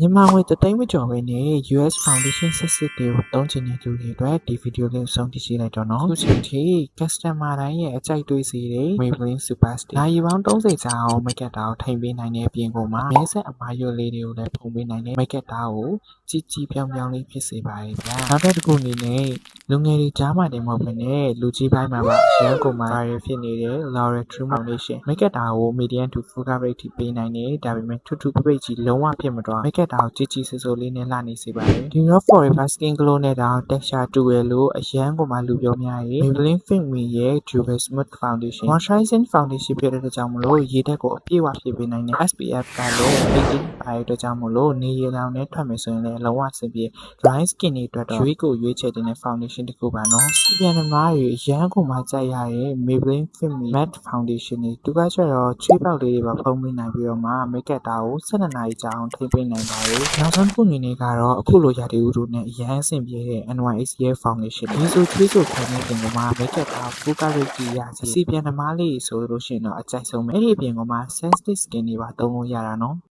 မြန်မာငွေတသိန်းမကျော်ပဲနဲ့ US Foundation ဆက်စစ်တွေကိုသုံးချင်တဲ့သူတွေအတွက်ဒီဗီဒီယိုလေးကိုဆုံးဖြတ်ကြည့်လိုက်တော့နော်အခုချိန်ထိ customer တိုင်းရဲ့အကြိုက်တွေးစီတဲ့ Maybelline Superstay နိုင်ပေါင်း30ကြာအောင် makeup တာကိုထိမ့်ပေးနိုင်တဲ့အပြင်ကိုမှမဲဆက်အမားရွက်လေးတွေကိုလည်းဖုံးပေးနိုင်တဲ့ makeup တာကိုကြီးပြောင်လေးဖြစ်စေပါရဲ့ဗျာနောက်တစ်ခုအနေနဲ့လူငယ်တွေကြားမှာတင်မဟုတ်ဘဲနဲ့လူကြီးပိုင်းမှာပါရန်ကုန်မှာဖြစ်နေတဲ့ L'Oreal True Foundation makeup တာကို medium to full coverage ထိပေးနိုင်တယ်ဒါပေမဲ့ထူးထူးပိတ်ကြီးလုံးဝဖြစ်မသွား makeup တာကိုကြီးစိုးလေးနဲ့လှနေစေပါတယ်ဒီ Raw Forever Skin Glow နဲ့တောင် texture တူရလို့အရန်ကိုမှလူပြောများရဲ့ Maybelline Fit Me ရဲ့ Dual Smooth Foundation Moisturizing Foundation ဖြစ်တဲ့ကြောင့်မလို့ရေဓာတ်ကိုအပြည့်အဝဖြည့်ပေးနိုင်တဲ့ SPF ကလည်း18ပါတဲ့အတွက်ကြောင့်မလို့နေရလောင်နဲ့ထွက်မယ်ဆိုရင်လည်းလုံးဝအဆင်ပြေ dry skin တွေအတွက်တော့ရွေးချယ်တဲ့ foundation တစ်ခုပါနော်စီပြန်သမားတွေအရန်ကိုမှကြိုက်ရတဲ့ Maybelline Fit Me Matte Foundation တွေသူကကျတော့ချွေးပေါက်လေးတွေပါဖုံးပေးနိုင်ပြီးတော့မှ makeup တာကို12နာရီကြာအောင်ထိမ့်ပေးနိုင်ပါတယ်နောက်ဆုံးခုအနေနဲ့ကတော့အခုလိုရာသီဥတုနဲ့အရန်အဆင်ပြေတဲ့ NYX ရဲ့ foundation ဒီဆိုချွေးဆိုခံနေတင်ကမှ makeup တာ full coverage ကြီးရစီပြန်သမားလေးဆိုလို့ရှိရင်တော့အကြိုက်ဆုံးပဲအဲ့ဒီအပြင်ကမှ sensitive skin တွေပါသုံးလို့ရတာနော်